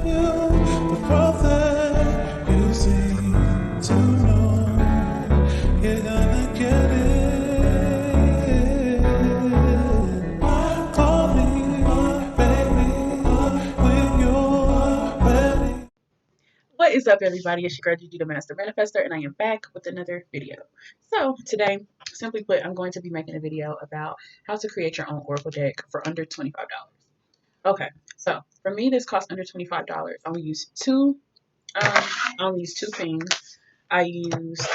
the prophet you seem to know. You're gonna get it. Call me, baby, when you're ready. What is up, everybody? It's your girl Gigi the Master Manifester, and I am back with another video. So today, simply put, I'm going to be making a video about how to create your own Oracle deck for under $25. Okay, so for me, this costs under $25. I only use two. I only use two things. I use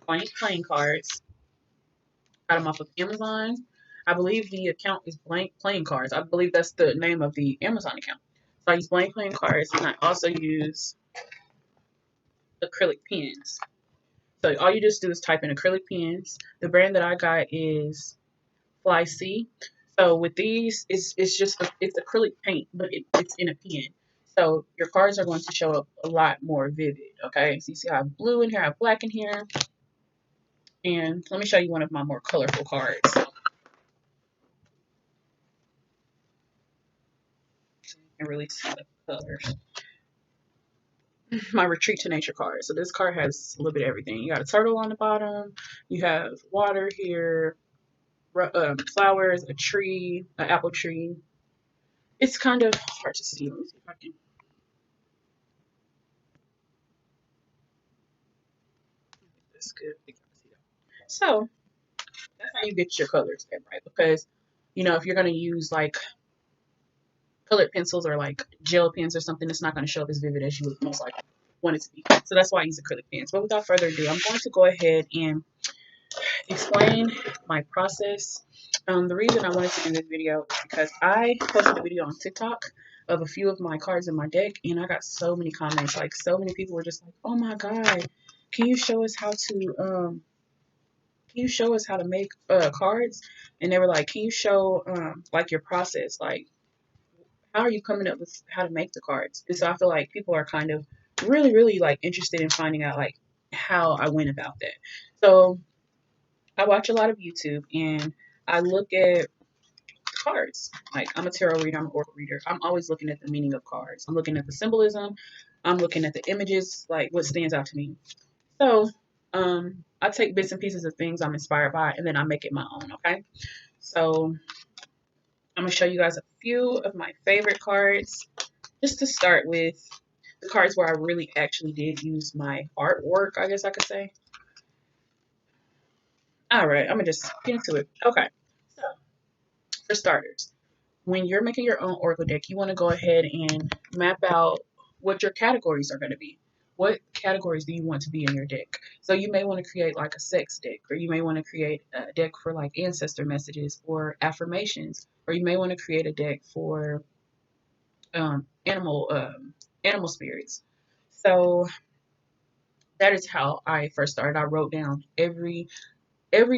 blank playing cards. Got them off of Amazon. I believe the account is Blank Playing Cards. I believe that's the name of the Amazon account. So I use blank playing cards, and I also use acrylic pens. So all you just do is type in acrylic pens. The brand that I got is Fly C. So with these, it's acrylic paint, but it's in a pen. So your cards are going to show up a lot more vivid. Okay, so you see I have blue in here, I have black in here, and let me show you one of my more colorful cards. So you can really see the colors. My Retreat to Nature card. So this card has a little bit of everything. You got a turtle on the bottom. You have water here, flowers, a tree, an apple tree. It's kind of hard to see. Let me see if I can. That's good. So that's how you get your colors in, right? Because if you're gonna use like colored pencils or like gel pens or something, it's not gonna show up as vivid as you would most likely want it to be. So that's why I use acrylic pens. But without further ado, I'm going to go ahead and explain my process. The reason I wanted to do this video is because I posted a video on TikTok of a few of my cards in my deck, and I got so many comments. Like, so many people were just like, "Oh my god, can you show us how to make cards?" And they were like, "Can you show like your process? Like, how are you coming up with how to make the cards?" And so I feel like people are kind of really, really like interested in finding out like how I went about that. So I watch a lot of YouTube and I look at cards. Like, I'm a tarot reader, I'm an oracle reader. I'm always looking at the meaning of cards. I'm looking at the symbolism. I'm looking at the images, like what stands out to me. So I take bits and pieces of things I'm inspired by, and then I make it my own. Okay, so I'm gonna show you guys a few of my favorite cards, just to start with the cards where I really actually did use my artwork, I guess I could say. All right, I'm gonna just get into it. Okay, so for starters, when you're making your own Oracle deck, you want to go ahead and map out what your categories are going to be. What categories do you want to be in your deck? So you may want to create like a sex deck, or you may want to create a deck for like ancestor messages or affirmations, or you may want to create a deck for um, animal um, animal spirits. So that is how I first started. I wrote down every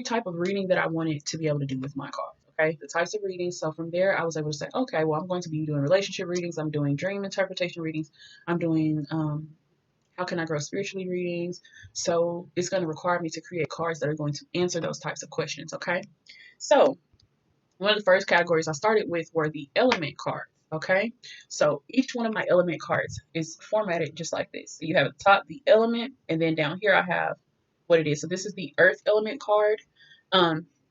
type of reading that I wanted to be able to do with my cards. Okay, the types of readings. So from there, I was able to say, okay, well, I'm going to be doing relationship readings. I'm doing dream interpretation readings. I'm doing how can I grow spiritually readings. So it's going to require me to create cards that are going to answer those types of questions. Okay, so one of the first categories I started with were the element cards. Okay, so each one of my element cards is formatted just like this. So you have at the top the element, and then down here I have what it is. So this is the earth element card,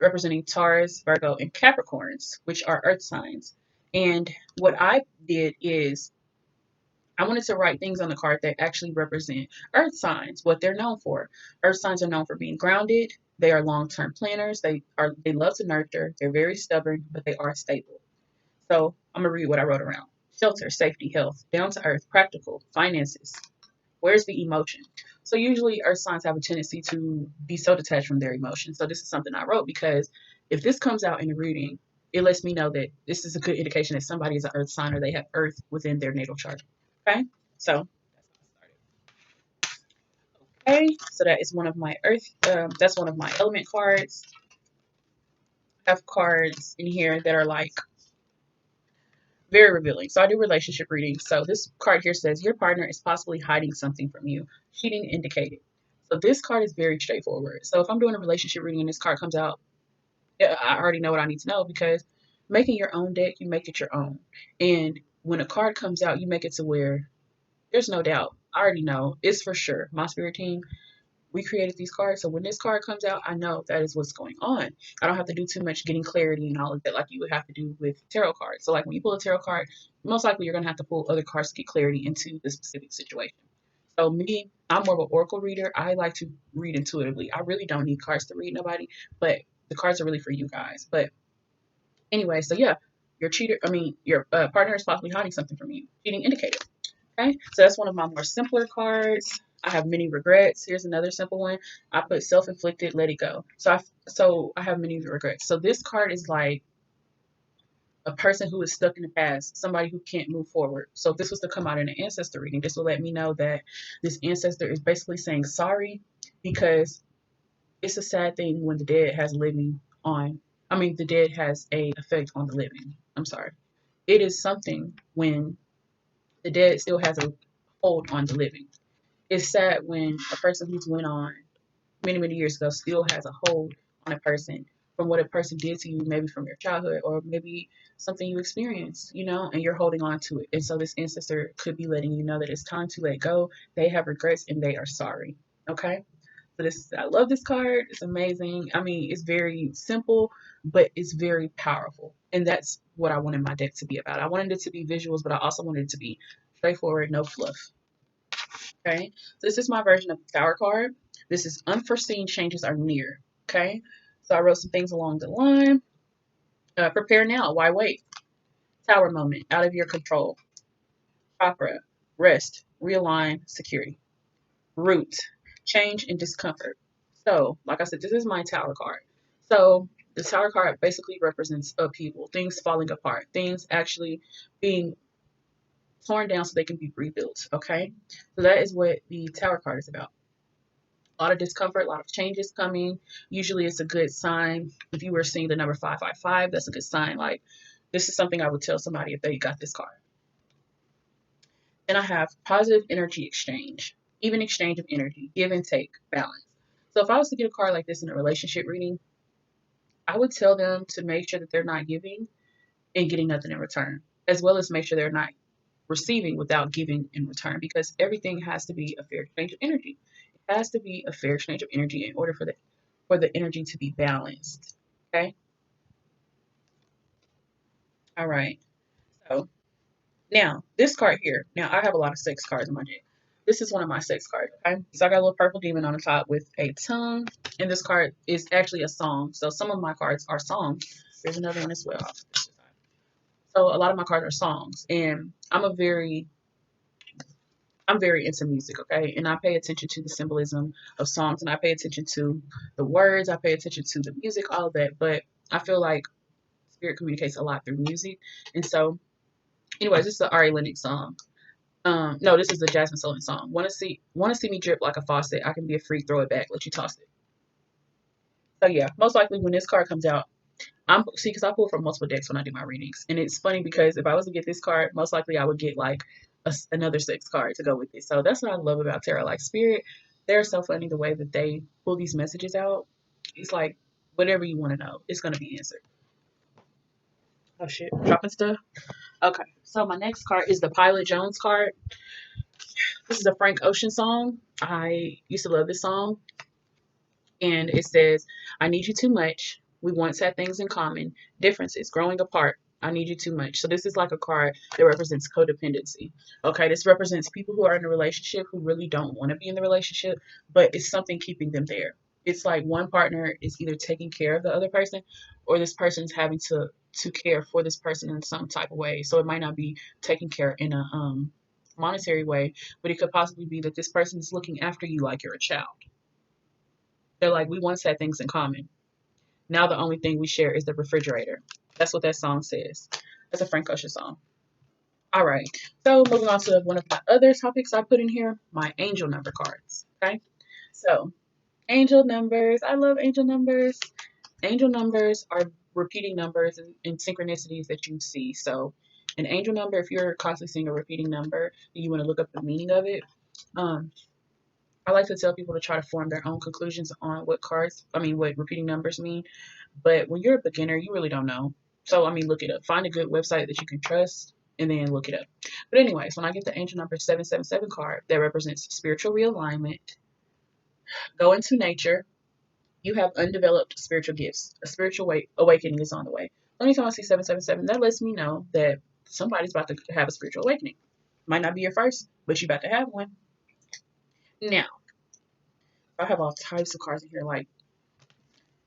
representing Taurus, Virgo, and Capricorns, which are earth signs. And what I did is I wanted to write things on the card that actually represent earth signs, what they're known for. Earth signs are known for being grounded. They are long-term planners. They love to nurture. They're very stubborn, but they are stable. So I'm gonna read what I wrote around. Shelter, safety, health, down to earth, practical, finances. Where's the emotion? So usually earth signs have a tendency to be so detached from their emotions. So this is something I wrote because if this comes out in the reading, it lets me know that this is a good indication that somebody is an earth sign or they have earth within their natal chart. Okay, so okay, so that is one of my earth. That's one of my element cards. I have cards in here that are like very revealing. So I do relationship readings. So this card here says your partner is possibly hiding something from you. Cheating indicated. So this card is very straightforward. So if I'm doing a relationship reading and this card comes out, I already know what I need to know because making your own deck, you make it your own. And when a card comes out, you make it to where there's no doubt. I already know. It's for sure. My spirit team, we created these cards. So when this card comes out, I know that is what's going on. I don't have to do too much getting clarity and all of that like you would have to do with tarot cards. So like when you pull a tarot card, most likely you're gonna have to pull other cards to get clarity into the specific situation. So me, I'm more of an oracle reader. I like to read intuitively. I really don't need cards to read nobody, but the cards are really for you guys. But anyway, so yeah, your partner is possibly hiding something from you. Cheating indicator. Okay, so that's one of my more simpler cards. I have many regrets. Here's another simple one. I put self-inflicted, let it go. So I have many regrets. So this card is like a person who is stuck in the past, somebody who can't move forward. So if this was to come out in an ancestor reading, this will let me know that this ancestor is basically saying sorry, because it's a sad thing when the dead has living on. I mean, the dead has a effect on the living. I'm sorry. It is something when the dead still has a hold on the living. It's sad when a person who's went on many, many years ago still has a hold on a person from what a person did to you, maybe from your childhood or maybe something you experienced, and you're holding on to it. And so this ancestor could be letting you know that it's time to let go. They have regrets and they are sorry. Okay. So I love this card. It's amazing. I mean, it's very simple, but it's very powerful. And that's what I wanted my deck to be about. I wanted it to be visuals, but I also wanted it to be straightforward, no fluff. Okay, so this is my version of the Tower card. This is unforeseen changes are near. Okay, so I wrote some things along the line. Prepare now. Why wait? Tower moment. Out of your control. Opera. Rest. Realign. Security. Root. Change and discomfort. So, like I said, this is my Tower card. So the Tower card basically represents upheaval, things falling apart, things actually being torn down so they can be rebuilt. Okay, so that is what the Tower card is about. A lot of discomfort, a lot of changes coming. Usually it's a good sign. If you were seeing the number 555, that's a good sign. Like, this is something I would tell somebody if they got this card. Then I have positive energy exchange, even exchange of energy, give and take, balance. So if I was to get a card like this in a relationship reading, I would tell them to make sure that they're not giving and getting nothing in return, as well as make sure they're not receiving without giving in return, because everything has to be a fair exchange of energy. It has to be a fair exchange of energy in order for the energy to be balanced. Okay. All right. So now this card here. Now I have a lot of sex cards in my deck. This is one of my sex cards. Okay. So I got a little purple demon on the top with a tongue, and this card is actually a song. So some of my cards are songs. There's another one as well. So a lot of my cards are songs, and I'm very into music, okay? And I pay attention to the symbolism of songs, and I pay attention to the words, I pay attention to the music, all of that. But I feel like spirit communicates a lot through music. And so, anyways, this is an Ari Lennox song. No, this is a Jasmine Sullivan song. Wanna see me drip like a faucet? I can be a freak, throw it back, let you toss it. So yeah, most likely when this card comes out, because I pull from multiple decks when I do my readings, and it's funny because if I was to get this card, most likely I would get like another six card to go with it. So that's what I love about tarot. Like spirit, they're so funny the way that they pull these messages out. It's like whatever you want to know, it's gonna be answered. Oh shit, dropping stuff. Okay, so my next card is the Pilot Jones card. This is a Frank Ocean song. I used to love this song, and it says, I need you too much. We once had things in common. Differences, growing apart. I need you too much. So this is like a card that represents codependency. Okay, this represents people who are in a relationship who really don't want to be in the relationship, but it's something keeping them there. It's like one partner is either taking care of the other person, or this person's having to care for this person in some type of way. So it might not be taking care in a monetary way, but it could possibly be that this person is looking after you like you're a child. They're like, we once had things in common. Now the only thing we share is the refrigerator. That's what that song says. That's a Frank Ocean song. All right. So moving on to one of my other topics I put in here, my angel number cards. Okay. So angel numbers. I love angel numbers. Angel numbers are repeating numbers and synchronicities that you see. So an angel number, if you're constantly seeing a repeating number and you want to look up the meaning of it, I like to tell people to try to form their own conclusions on what repeating numbers mean. But when you're a beginner, you really don't know. So, look it up. Find a good website that you can trust. and then look it up. But anyways, when I get the angel number 777 card, that represents spiritual realignment. Go into nature. You have undeveloped spiritual gifts. A spiritual awakening is on the way. Anytime I see 777, that lets me know that somebody's about to have a spiritual awakening. Might not be your first, but you're about to have one. Now, I have all types of cards in here. Like,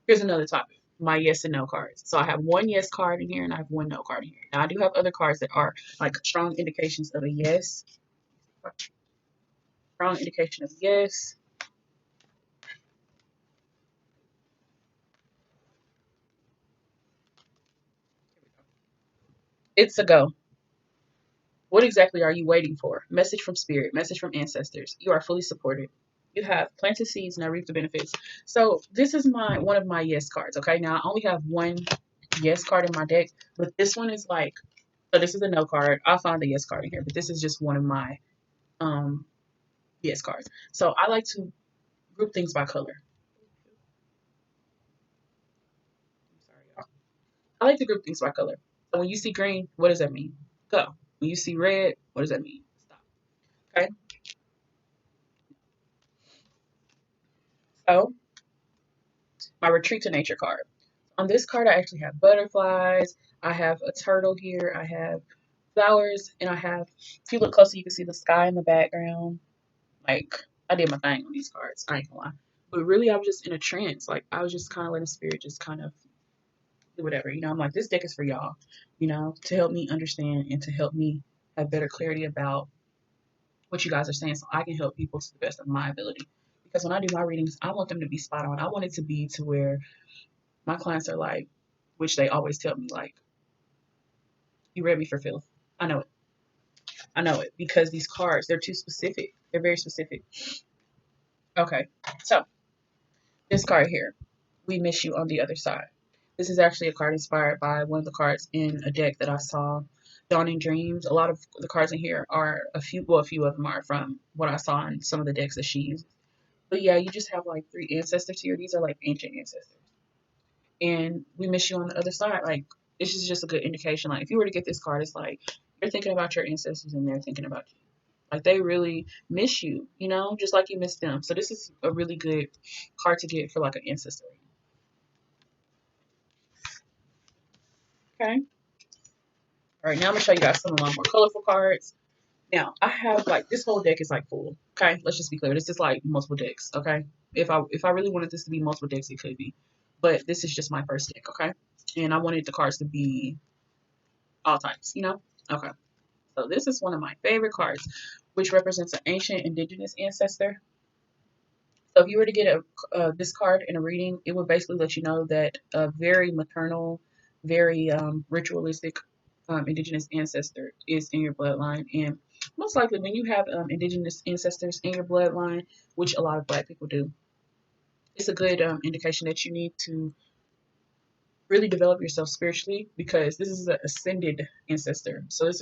here's another topic. My yes and no cards. So I have one yes card in here and I have one no card in here. Now I do have other cards that are like strong indications of a yes, strong indication of yes. It's a go. What exactly are you waiting for? Message from spirit, message from ancestors. You are fully supported. You have planted seeds and I reap the benefits. So this is my one of my yes cards. Okay, now I only have one yes card in my deck, but this one is like, so this is a no card. I'll find the yes card in here, but this is just one of my um yes cards. So I like to group things by color. I'm sorry, y'all. I like to group things by color. So when you see green, what does that mean? Go. When you see red, what does that mean? Stop. Okay. So my retreat to nature card. On this card, I actually have butterflies. I have a turtle here. I have flowers, and I have. If you look closer, you can see the sky in the background. Like I did my thing on these cards. I ain't gonna lie. But really, I was just in a trance. Like I was just kind of letting spirit just kind of do whatever. I'm like, this deck is for y'all. To help me understand and to help me have better clarity about what you guys are saying, so I can help people to the best of my ability. Because when I do my readings, I want them to be spot on. I want it to be to where my clients are like, which they always tell me, like, you read me for filth. I know it. I know it because these cards, they're too specific. They're very specific. Okay, so this card here, we miss you on the other side. This is actually a card inspired by one of the cards in a deck that I saw, Dawning Dreams. A lot of the cards in here are a few of them are from what I saw in some of the decks that she uses. But yeah, you just have like three ancestors here. These are like ancient ancestors. And we miss you on the other side. Like, this is just a good indication. Like, if you were to get this card, it's like you're thinking about your ancestors and they're thinking about you. Like, they really miss you, just like you miss them. So, this is a really good card to get for like an ancestor. Okay. All right, now I'm going to show you guys some of my more colorful cards. Now, I have like this whole deck is like full. Okay, let's just be clear. This is like multiple decks. Okay, if I really wanted this to be multiple decks, it could be, but this is just my first deck. Okay, and I wanted the cards to be all types. Okay, so this is one of my favorite cards, which represents an ancient indigenous ancestor. So if you were to get this card in a reading, it would basically let you know that a very maternal, very ritualistic indigenous ancestor is in your bloodline. And most likely, when you have indigenous ancestors in your bloodline, which a lot of Black people do, it's a good indication that you need to really develop yourself spiritually because this is an ascended ancestor. So this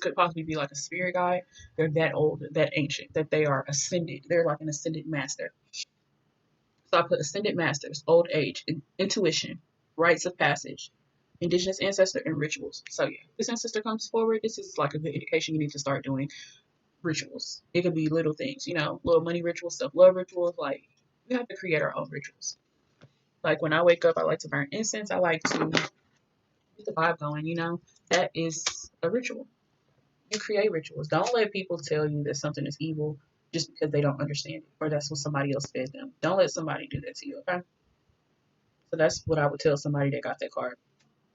could possibly be like a spirit guide. They're that old, that ancient, that they are ascended. They're like an ascended master. So I put ascended masters, old age, intuition, rites of passage, indigenous ancestor, and rituals. So yeah, this ancestor comes forward. This is like a good indication you need to start doing rituals. It could be little things, little money rituals, self love rituals. Like we have to create our own rituals. Like when I wake up, I like to burn incense. I like to get the vibe going. That is a ritual. You create rituals. Don't let people tell you that something is evil just because they don't understand it or that's what somebody else fed them. Don't let somebody do that to you, okay? So that's what I would tell somebody that got that card.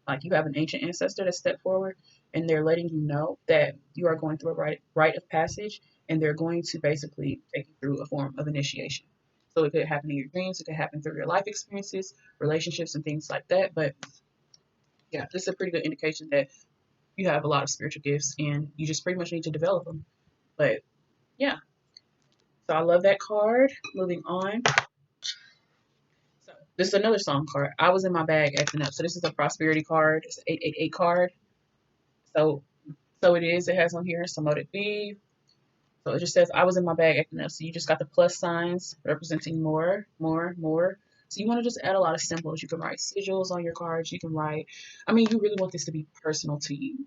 Like you have an ancient ancestor that stepped forward and they're letting you know that you are going through a rite of passage and they're going to basically take you through a form of initiation. So it could happen in your dreams, it could happen through your life experiences, relationships, and things like that. But yeah, this is a pretty good indication that you have a lot of spiritual gifts and you just pretty much need to develop them. But yeah, so I love that card. Moving on. So this is another song card. I was in my bag acting up. So this is a prosperity card. It's an 888 card. So it is. It has on here some motive be. So it just says I was in my bag acting up. So you just got the plus signs representing more, more, more. So you want to just add a lot of symbols. You can write sigils on your cards. You can write. I mean, you really want this to be personal to you.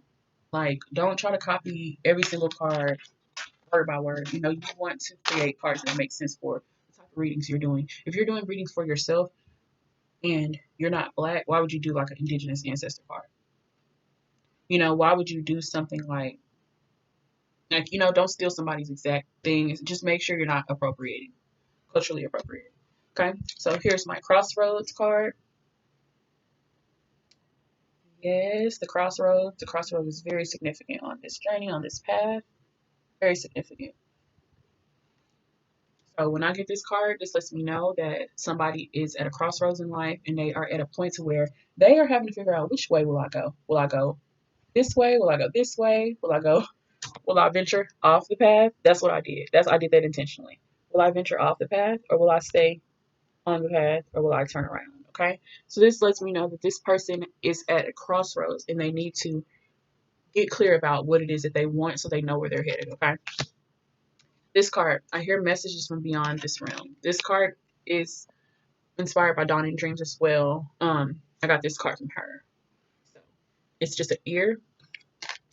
Like, don't try to copy every single card word by word. You know, you want to create cards that make sense for the type of readings you're doing. If you're doing readings for yourself and you're not black, why would you do like an indigenous ancestor card? You know, why would you do something like, you know, don't steal somebody's exact thing. Just make sure you're not appropriating, culturally appropriating. Okay, so here's my crossroads card. Yes, the crossroads. The crossroads is very significant on this journey, on this path. Very significant. So when I get this card, this lets me know that somebody is at a crossroads in life and they are at a point to where they are having to figure out which way will I go? Will I go this way? Will I go this way? Will I venture off the path? That's what I did. I did that intentionally. Will I venture off the path or will I stay on the path or will I turn around? Okay. So this lets me know that this person is at a crossroads and they need to get clear about what it is that they want so they know where they're headed. Okay. This card, I hear messages from beyond this realm. This card is inspired by Dawn in Dreams as well. I got this card from her. So it's just an ear.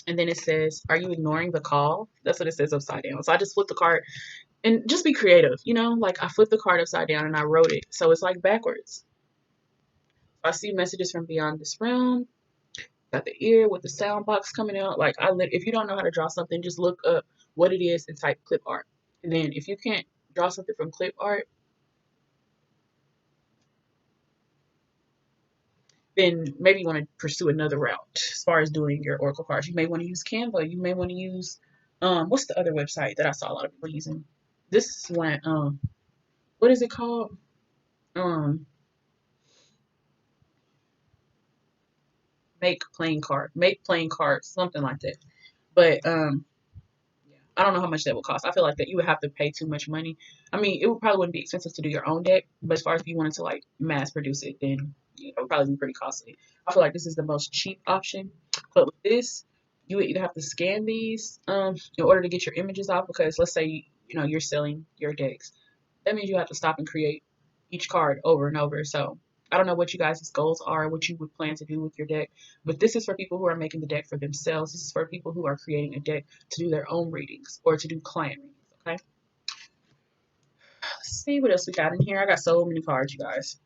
And then it says, "Are you ignoring the call?" That's what it says upside down. So I just flipped the card and just be creative, you know? Like I flipped the card upside down and I wrote it. So it's like backwards. I see messages from beyond this realm. Got the ear with the sound box coming out. Like if you don't know how to draw something, just look up what it is and type clip art. And then if you can't draw something from clip art, then maybe you want to pursue another route as far as doing your oracle cards. You may want to use Canva. You may want to use what's the other website that I saw a lot of people using? This one, what is it called? Um, make playing cards, something like that. But yeah, I don't know how much that would cost. I feel like that you would have to pay too much money. I mean, it would probably wouldn't be expensive to do your own deck, but as far as if you wanted to like mass produce it, then it would probably be pretty costly. I feel like this is the most cheap option. But with this, you would either have to scan these in order to get your images off because let's say you know you're selling your decks. That means you have to stop and create each card over and over. So I don't know what you guys' goals are, what you would plan to do with your deck, but this is for people who are making the deck for themselves. This is for people who are creating a deck to do their own readings or to do client readings. Okay. Let's see what else we got in here. I got so many cards, you guys.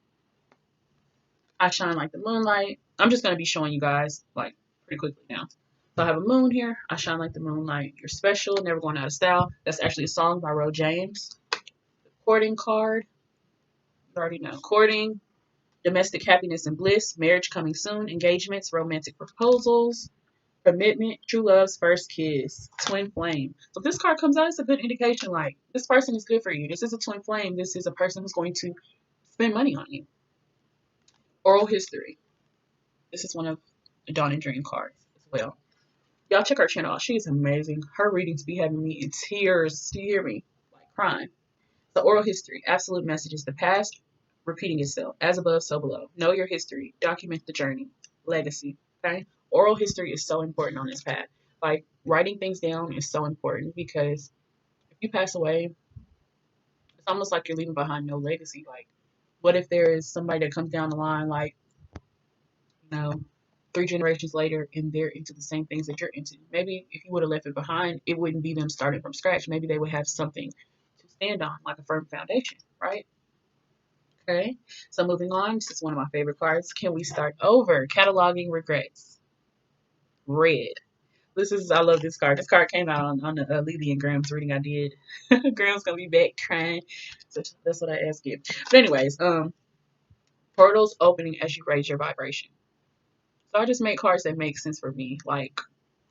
I shine like the moonlight. I'm just gonna be showing you guys like pretty quickly now. So I have a moon here. I shine like the moonlight. You're special, never going out of style. That's actually a song by Ro James. The courting card. You already know. Courting, domestic happiness and bliss, marriage coming soon, engagements, romantic proposals, commitment, true love's first kiss, twin flame. So if this card comes out, it's a good indication like this person is good for you. This is a twin flame. This is a person who's going to spend money on you. Oral history. This is one of the Dawn and Dream cards as well. Y'all check her channel out. She's amazing. Her readings be having me in tears. Do you hear me? Like crying. The oral history, absolute messages, the past repeating itself, as above, so below. Know your history, document the journey, legacy. Okay, oral history is so important on this path. Like writing things down is so important because if you pass away, it's almost like you're leaving behind no legacy. Like, what if there is somebody that comes down the line, like, you know, 3 generations later, and they're into the same things that you're into? Maybe if you would have left it behind, it wouldn't be them starting from scratch. Maybe they would have something to stand on, like a firm foundation, right? Okay, so moving on, this is one of my favorite cards. Can we start over? Cataloging regrets. Red. I love this card. This card came out on the Lily and Graham's reading I did. Graham's gonna be back crying. So that's what I asked you. But anyways, portals opening as you raise your vibration. So I just make cards that make sense for me. Like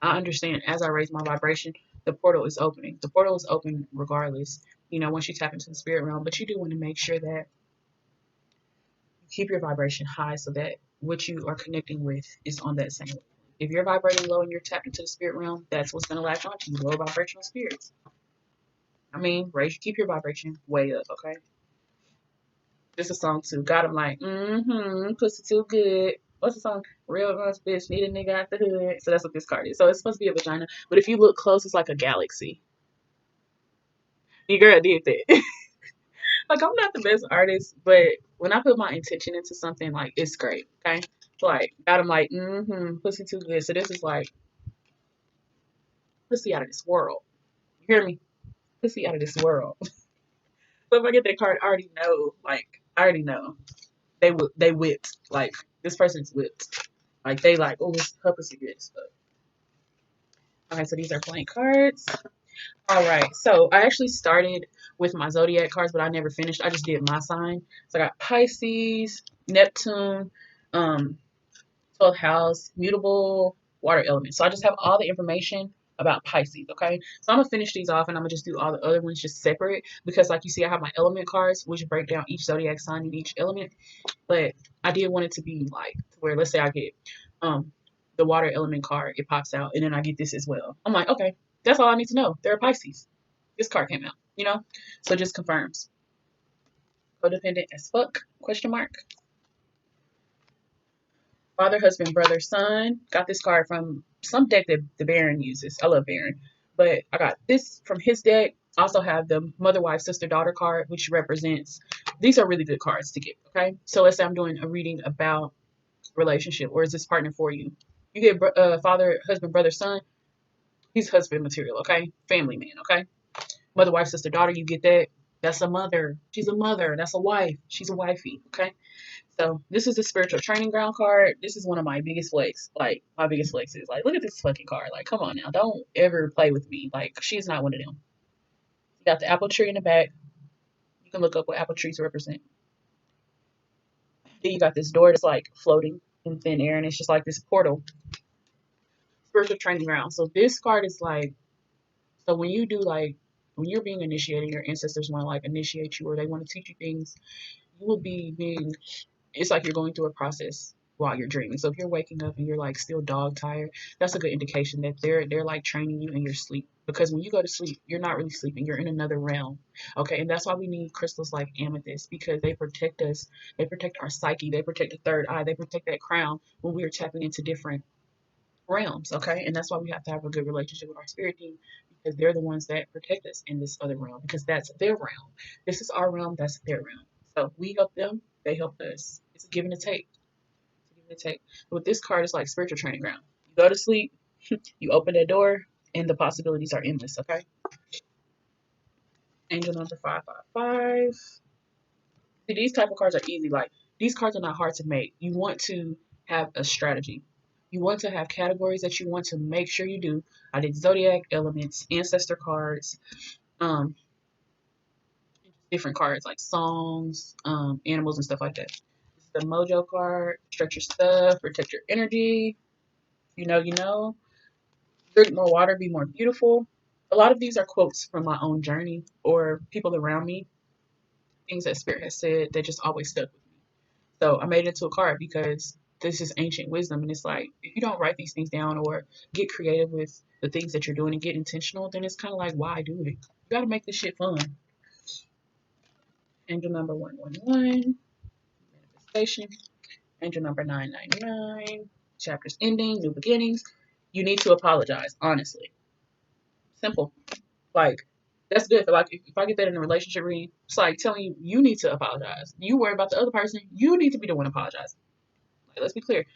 I understand as I raise my vibration, the portal is opening. The portal is open regardless, you know, once you tap into the spirit realm, but you do want to make sure that keep your vibration high so that what you are connecting with is on that same level. If you're vibrating low and you're tapped into the spirit realm, that's what's going to latch onto you, low vibrational spirits. I mean, keep your vibration way up, okay? This is a song too. God, I'm like, pussy too good. What's the song? Real guns, bitch, need a nigga out the hood. So that's what this card is. So it's supposed to be a vagina, but if you look close, it's like a galaxy. Your girl did that. Like I'm not the best artist, but when I put my intention into something, like it's great. Okay, like God, I'm like, pussy too good. So this is like pussy out of this world. You hear me? Pussy out of this world. So if I get that card, I already know. Like I already know they whipped. Like this person's whipped. Like they like, oh, this her pussy good as fuck. Okay, so these are blank cards. All right, so I actually started with my zodiac cards, but I never finished. I just did my sign. So I got Pisces, Neptune, um, 12th house, mutable, water element. So I just have all the information about Pisces, okay? So I'm gonna finish these off and I'm gonna just do all the other ones just separate because like you see I have my element cards which break down each zodiac sign and each element, but I did want it to be like where let's say I get um the water element card, it pops out and then I get this as well. I'm like, okay, that's all I need to know. They're a Pisces. This card came out, you know? So it just confirms. Codependent as fuck, question mark. Father, husband, brother, son. Got this card from some deck that the Baron uses. I love Baron. But I got this from his deck. Also have the mother, wife, sister, daughter card, which represents, these are really good cards to get, okay? So let's say I'm doing a reading about relationship, or is this partner for you? You get father, husband, brother, son. He's husband material, okay? Family man, okay? Mother, wife, sister, daughter, you get that. That's a mother. She's a mother. That's a wife. She's a wifey, okay? So this is the spiritual training ground card. This is one of my biggest flex. Like my biggest flex is like, look at this fucking card. Like, come on now, don't ever play with me. Like, she's not one of them. You got the apple tree in the back. You can look up what apple trees represent. Then you got this door that's like floating in thin air, and it's just like this portal. Spiritual training ground. So this card is like, so when you do like when you're being initiated, your ancestors want to like initiate you or they want to teach you things, you will be being, it's like you're going through a process while you're dreaming. So if you're waking up and you're like still dog tired, that's a good indication that they're like training you in your sleep. Because when you go to sleep, you're not really sleeping. You're in another realm. Okay, and that's why we need crystals like amethyst because they protect us. They protect our psyche. They protect the third eye. They protect that crown when we are tapping into different realms. Okay, and that's why we have to have a good relationship with our spirit team because they're the ones that protect us in this other realm because that's their realm. This is our realm. That's their realm. So we help them. They help us. It's a give and a take. It's a give and a take. With this card, it's like spiritual training ground. You go to sleep, you open that door, and the possibilities are endless. Okay. Angel number 555. See, these type of cards are easy. Like these cards are not hard to make. You want to have a strategy. You want to have categories that you want to make sure you do. I did zodiac elements, ancestor cards, um, different cards like songs, animals and stuff like that. This is the mojo card. Stretch your stuff, protect your energy. You know. Drink more water, be more beautiful. A lot of these are quotes from my own journey or people around me, things that Spirit has said that just always stuck with me. So I made it into a card because this is ancient wisdom. And it's like, if you don't write these things down or get creative with the things that you're doing and get intentional, then it's kind of like, why do it? You got to make this shit fun. Angel number 111, manifestation. Angel number 999, chapters ending, new beginnings. You need to apologize, honestly. Simple. Like, that's good. Like, if I get that in a relationship reading, it's like telling you, you need to apologize. You worry about the other person, you need to be the one apologizing. Like, let's be clear.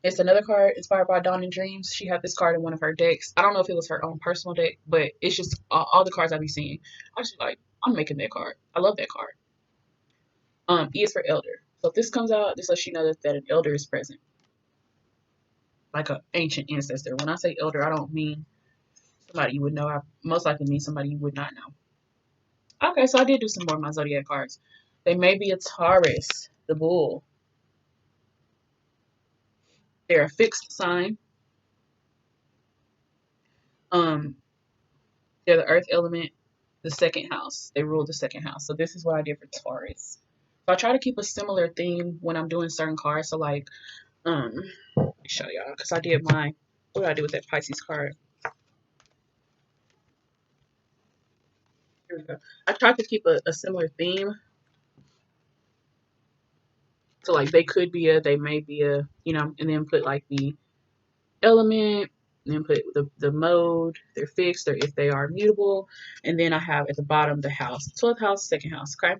It's another card inspired by Dawn in Dreams. She had this card in one of her decks. I don't know if it was her own personal deck, but it's just all the cards I be seeing. I was just like, I'm making that card. I love that card. E is for elder. So if this comes out, this lets you know that an elder is present. Like an ancient ancestor. When I say elder, I don't mean somebody you would know. I most likely mean somebody you would not know. Okay, so I did do some more of my zodiac cards. They may be a Taurus, the bull. They're a fixed sign. Um, they're the earth element, the second house. They rule the second house. So this is what I did for Taurus. So I try to keep a similar theme when I'm doing certain cards. So like, let me show y'all because I did mine. What did I do with that Pisces card? Here we go. I tried to keep a similar theme. So like they could be a, they may be a, and then put like the element, and then put the mode, they're fixed, or if they are mutable. And then I have at the bottom the house, 12th house, second house, okay?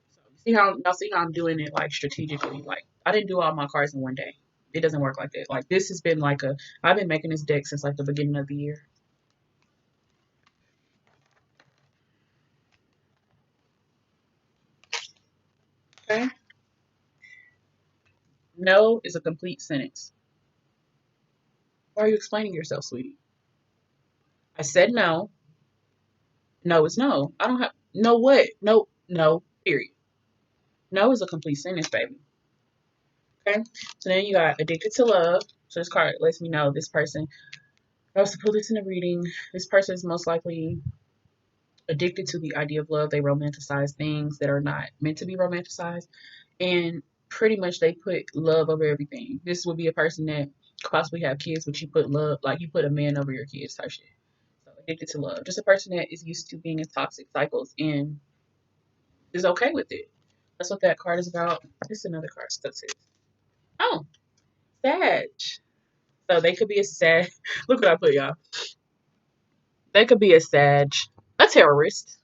So see how I'm doing it like strategically. Like I didn't do all my cards in one day. It doesn't work like that. Like this has been like I've been making this deck since like the beginning of the year. Okay. No is a complete sentence. Why are you explaining yourself, sweetie? I said no. No is no. I don't have no what? No, no, period. No is a complete sentence, baby. Okay. So then you got addicted to love. So this card lets me know this person, if I was to put this in a reading, this person is most likely addicted to the idea of love. They romanticize things that are not meant to be romanticized. And pretty much they put love over everything. This would be a person that could possibly have kids, but you put love, like you put a man over your kids type shit. So addicted to love. Just a person that is used to being in toxic cycles and is okay with it. That's what that card is about. This is another card. That's it. Oh, Sag. So they could be a Sag. Look what I put, y'all. They could be a Sag, a terrorist.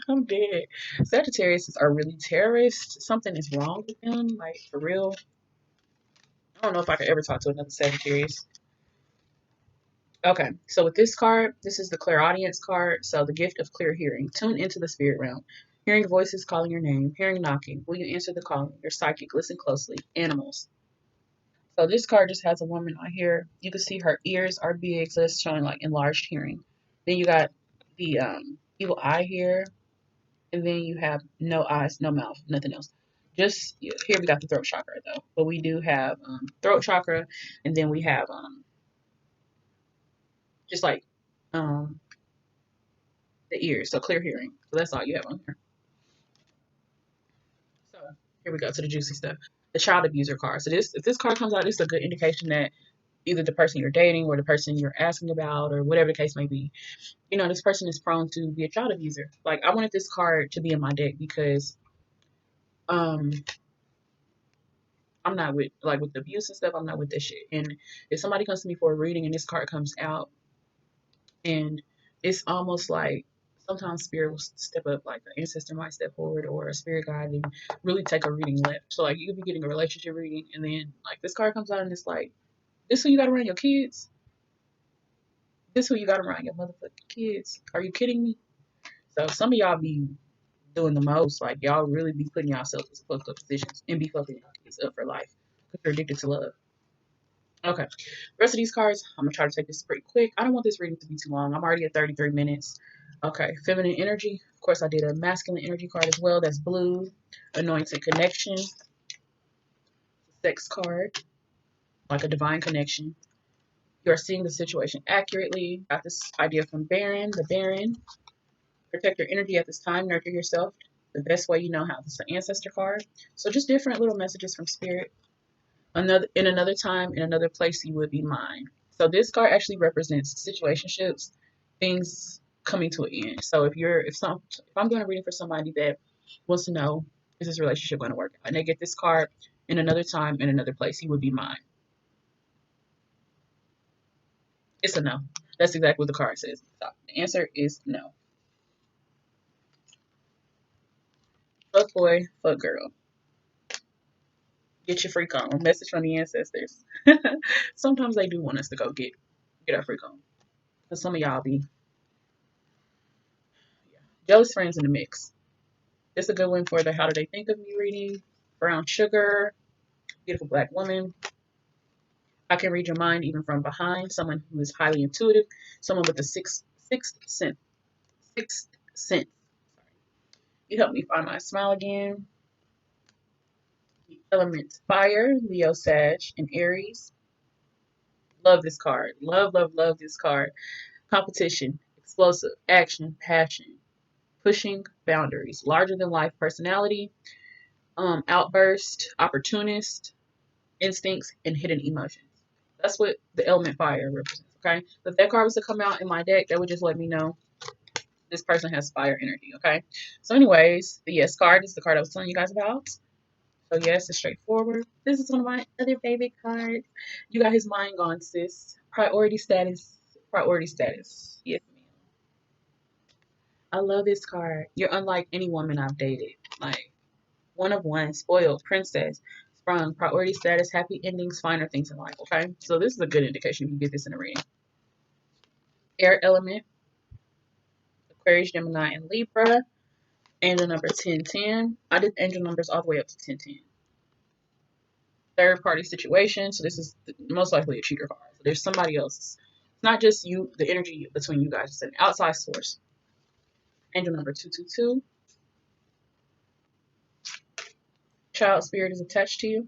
I'm dead. Sagittarius are really terrorists. Something is wrong with them, like for real. I don't know if I could ever talk to another Sagittarius. Okay, so with this card, this is the clairaudience card. So the gift of clear hearing. Tune into the spirit realm. Hearing voices calling your name. Hearing knocking. Will you answer the calling? You're psychic. Listen closely. Animals. So this card just has a woman on here. You can see her ears are big, so it's showing like enlarged hearing. Then you got the evil eye here, and then you have no eyes, no mouth, nothing else. Just here we got the throat chakra though, but we do have throat chakra, and then we have just like um the ears, so clear hearing. So that's all you have on here. So here we go to the juicy stuff. The child abuser card. So this, if this card comes out, this is a good indication that either the person you're dating or the person you're asking about or whatever the case may be, you know, this person is prone to be a child abuser. Like I wanted this card to be in my deck because um I'm not with like with the abuse and stuff, I'm not with this shit. And if somebody comes to me for a reading and this card comes out and it's almost like sometimes spirit will step up, like an ancestor might step forward or a spirit guide and really take a reading left. So like you could be getting a relationship reading and then like this card comes out and it's like, this who you got around your kids? This who you got around your motherfucking kids? Are you kidding me? So some of y'all be doing the most. Like y'all really be putting yourself in fucked up positions and be fucking your kids up for life because you're addicted to love. Okay. The rest of these cards, I'm gonna try to take this pretty quick. I don't want this reading to be too long. I'm already at 33 minutes. Okay. Feminine energy. Of course, I did a masculine energy card as well. That's blue. Anointed connection. Sex card. Like a divine connection. You are seeing the situation accurately. Got this idea from Baron, the Baron. Protect your energy at this time. Nurture yourself the best way you know how. This is an ancestor card. So just different little messages from spirit. Another time, in another place, you would be mine. So this card actually represents situationships, things coming to an end. So if I'm doing a reading for somebody that wants to know is this relationship going to work out, and they get this card in another time, in another place, he would be mine. It's a no. That's exactly what the card says. So the answer is no. Fuck boy, fuck girl. Get your freak on. Message from the ancestors. Sometimes they do want us to go get our freak on. But some of y'all be jealous friends in the mix. It's a good one for the How Do They Think of Me reading. Brown sugar, beautiful black woman. I can read your mind even from behind. Someone who is highly intuitive. Someone with a sixth sense. Sixth sense. You help me find my smile again. The element fire, Leo, Sag, and Aries. Love this card. Love, love, love this card. Competition, explosive, action, passion, pushing boundaries, larger than life personality, outburst, opportunist, instincts, and hidden emotions. That's what the element fire represents. Okay, if that card was to come out in my deck, that would just let me know this person has fire energy. Okay, so anyways, the yes card is the card I was telling you guys about. So yes, it's straightforward. This is one of my other favorite cards. You got his mind gone, sis. Priority status. Priority status. Yes, ma'am. I love this card. You're unlike any woman I've dated. Like one of one, spoiled princess. Sprung, priority status, happy endings, finer things in life. Okay, so this is a good indication you can get this in a reading. Air element, Aquarius, Gemini, and Libra. Angel number 1010. I did angel numbers all the way up to 1010. Third party situation. So this is most likely a cheater card. So there's somebody else. It's not just you, the energy between you guys. It's an outside source. Angel number 222. Child spirit is attached to you.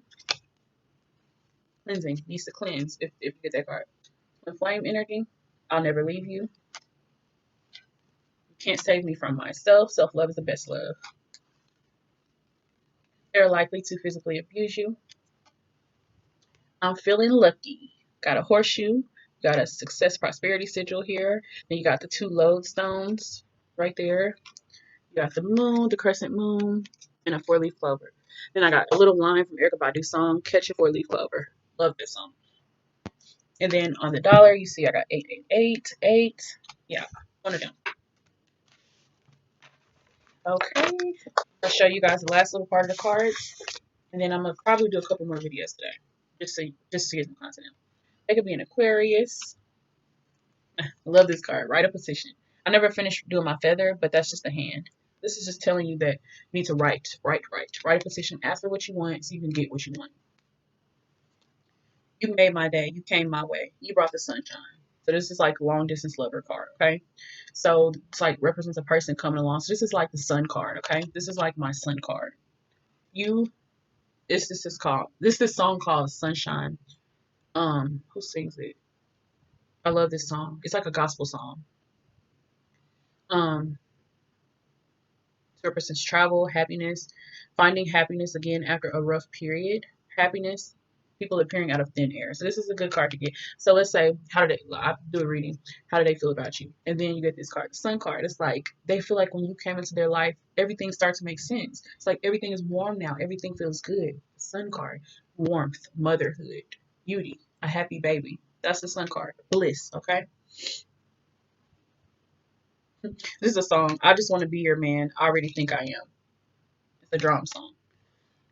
Cleansing. Needs to cleanse if you get that card. Twin flame energy. I'll never leave you. You can't save me from myself. Self-love is the best love. They're likely to physically abuse you. I'm feeling lucky. Got a horseshoe. Got a success prosperity sigil here. Then you got the 2 lodestones right there. You got the moon, the crescent moon, and a 4-leaf clover. Then I got a little line from Erykah Badu's song, Catch a 4-Leaf Clover. Love this song. And then on the dollar, you see I got 888, 8. Yeah, one of them. Okay. I'll show you guys the last little part of the cards. And then I'm going to probably do a couple more videos today. Just to get some content. They could be an Aquarius. I love this card. Write a petition. I never finished doing my feather, but that's just a hand. This is just telling you that you need to write a petition. Ask for what you want so you can get what you want. You made my day. You came my way. You brought the sunshine. So this is like long distance lover card, okay? So it's like represents a person coming along. So this is like the sun card, okay? This is like my sun card. This song called Sunshine. Who sings it? I love this song. It's like a gospel song. Represents travel, happiness, finding happiness again after a rough period, happiness, people appearing out of thin air. So this is a good card to get. So let's say, I do a reading, how do they feel about you? And then you get this card, the sun card. It's like, they feel like when you came into their life, everything starts to make sense. It's like everything is warm now. Everything feels good. The sun card, warmth, motherhood, beauty, a happy baby. That's the sun card, bliss, okay? This is a song. I just want to be your man. I already think I am. It's a drum song.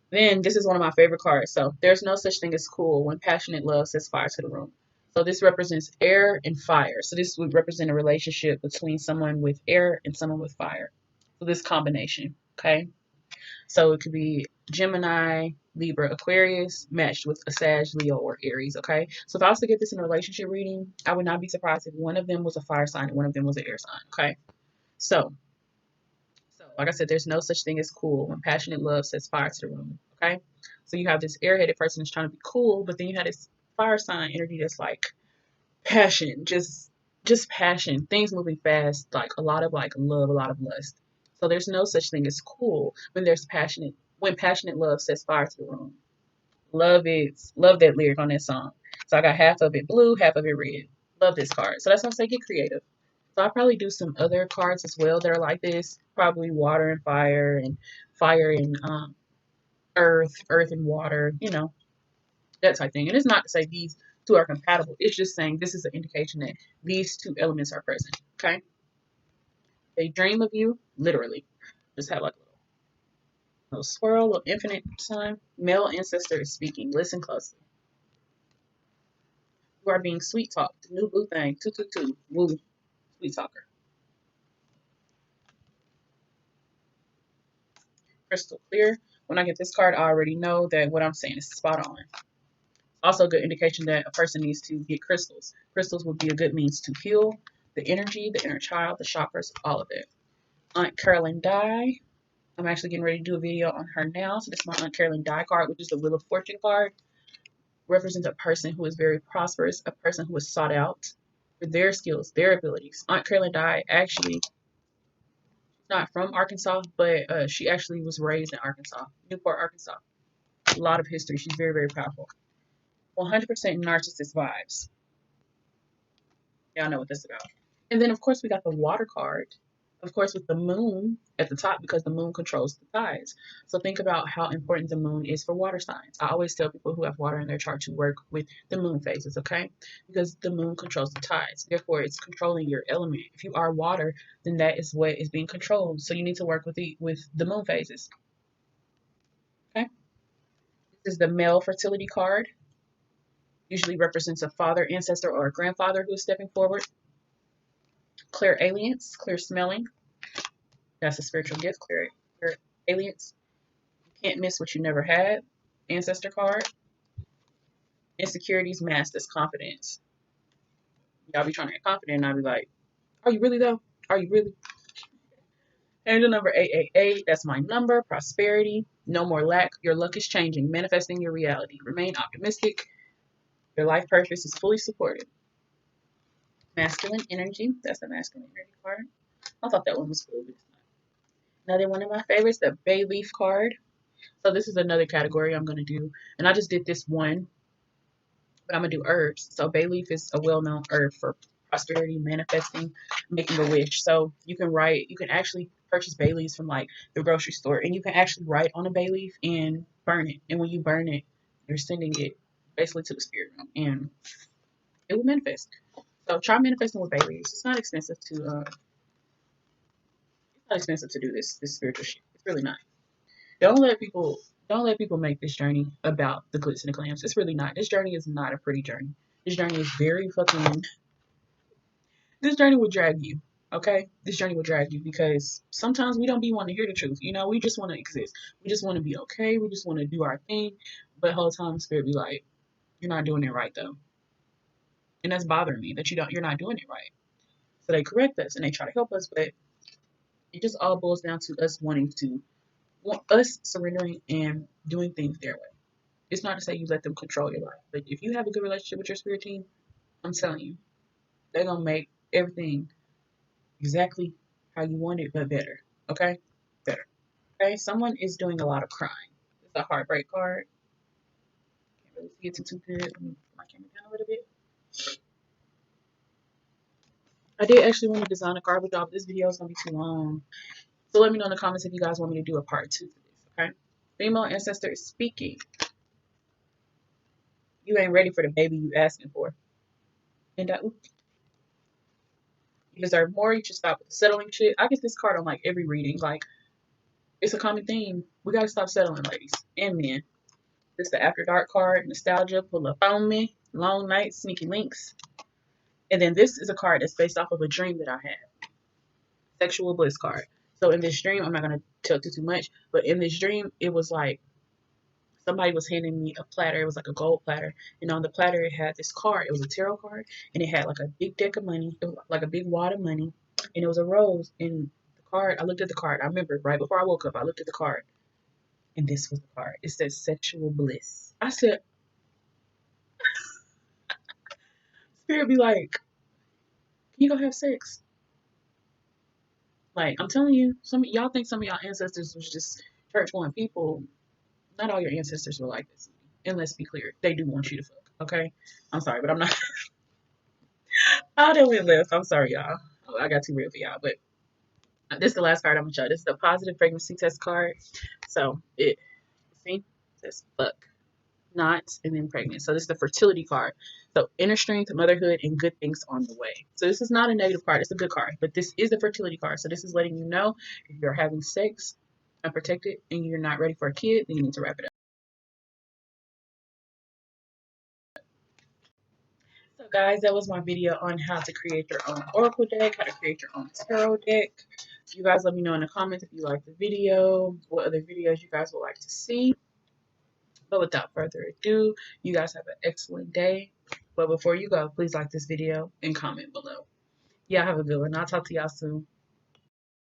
Then this is one of my favorite cards. So there's no such thing as cool when passionate love sets fire to the room. So this represents air and fire. So this would represent a relationship between someone with air and someone with fire. So this combination, okay? So it could be Gemini, Libra, Aquarius, matched with a Sag, Leo, or Aries, okay? So if I was to get this in a relationship reading, I would not be surprised if one of them was a fire sign and one of them was an air sign, okay? So like I said, there's no such thing as cool when passionate love sets fire to the room. Okay, so you have this airheaded person that's trying to be cool, but then you have this fire sign energy that's like passion, just passion, things moving fast, like a lot of like love, a lot of lust. So there's no such thing as cool when passionate love sets fire to the room. Love that lyric on that song. So I got half of it blue, half of it red. Love this card. So that's why I say get creative. So I'll probably do some other cards as well that are like this. Probably water and fire and earth and water, that type thing. And it's not to say these two are compatible. It's just saying this is an indication that these two elements are present. Okay? They dream of you, literally. Just have like a little swirl, little infinite sign. Male ancestor is speaking. Listen closely. You are being sweet talked. New blue thing. 222. Woo. Sweet talker. Crystal clear. When I get this card, I already know that what I'm saying is spot on. Also a good indication that a person needs to get crystals. Crystals would be a good means to heal the energy, the inner child, the chakras, all of it. Aunt Carolyn Dye. I'm actually getting ready to do a video on her now. So this is my Aunt Carolyn Dye card, which is the Wheel of Fortune card. Represents a person who is very prosperous, a person who is sought out for their skills, their abilities. Aunt Carolyn Dye actually not from Arkansas, but she actually was raised in Arkansas, Newport, Arkansas. A lot of history. She's very, very powerful. 100% narcissist vibes. Y'all know what this is about. And then, of course, we got the water card. Of course, with the moon at the top because the moon controls the tides. So think about how important the moon is for water signs. I always tell people who have water in their chart to work with the moon phases, okay? Because the moon controls the tides. Therefore, it's controlling your element. If you are water, then that is what is being controlled. So you need to work with the moon phases. Okay? This is the male fertility card. Usually represents a father, ancestor, or a grandfather who is stepping forward. Clear aliens, clear smelling. That's a spiritual gift. Clear aliens. You can't miss what you never had. Ancestor card. Insecurities masked as confidence. Y'all be trying to get confident, and I'll be like, are you really though? Are you really? Angel number 888. That's my number. Prosperity. No more lack. Your luck is changing. Manifesting your reality. Remain optimistic. Your life purpose is fully supported. Masculine energy. That's the masculine energy card. I thought that one was cool, but it's not. Another one of my favorites, the bay leaf card. So this is another category I'm going to do. And I just did this one, but I'm going to do herbs. So bay leaf is a well-known herb for prosperity, manifesting, making a wish. So you can actually purchase bay leaves from like the grocery store, and you can actually write on a bay leaf and burn it. And when you burn it, you're sending it basically to the spirit realm, and it will manifest. So try manifesting with bay leaves. It's not expensive to do this spiritual shit. It's really not. Don't let people make this journey about the glitz and the clams. It's really not. This journey is not a pretty journey. This journey is very fucking. This journey will drag you. Okay, this journey will drag you because sometimes we don't be wanting to hear the truth. We just want to exist. We just want to be okay. We just want to do our thing. But the whole time, spirit be like, "You're not doing it right, though," and that's bothering me that you're not doing it right. So they correct us and they try to help us, but it just all boils down to us surrendering and doing things their way. It's not to say you let them control your life, but if you have a good relationship with your spirit team, I'm telling you, they're gonna make everything exactly how you want it, but better. Okay, better. Okay, someone is doing a lot of crying. It's a heartbreak card. Can't really see it too good. Let me put my camera down a little bit. I did actually want to design a card, but this video is gonna be too long. So let me know in the comments if you guys want me to do a part 2 for this. Okay. Female ancestor is speaking. You ain't ready for the baby you asking for. And you deserve more. You should stop with the settling shit. I get this card on like every reading. Like, it's a common theme. We gotta stop settling, ladies and men. This is the After Dark card. Nostalgia, pull up on me. Long nights, sneaky links. And then this is a card that's based off of a dream that I had. Sexual bliss card. So in this dream, I'm not gonna tell too much, but in this dream, it was like somebody was handing me a platter. It was like a gold platter. And on the platter, it had this card. It was a tarot card. And it had like a big deck of money. It was like a big wad of money. And it was a rose. And the card, I looked at the card. I remember right before I woke up, I looked at the card. And this was the card. It said sexual bliss. I said, Spirit be like, can you go have sex? Like, I'm telling you, some y'all think some of y'all ancestors was just church going people. Not all your ancestors were like this. And let's be clear, they do want you to fuck. Okay? I'm sorry, but I'm not. I done went left. I'm sorry, y'all. I got too real for y'all. But this is the last card I'm gonna show. This is the positive pregnancy test card. So it says fuck, not, and then pregnant. So this is the fertility card. So inner strength, motherhood, and good things on the way. So this is not a negative card. It's a good card. But this is the fertility card. So this is letting you know if you're having sex unprotected and you're not ready for a kid, then you need to wrap it up. So guys, that was my video on how to create your own oracle deck, how to create your own tarot deck. You guys let me know in the comments if you like the video, what other videos you guys would like to see. But without further ado, you guys have an excellent day. But before you go, please like this video and comment below. Y'all have a good one. I'll talk to y'all soon.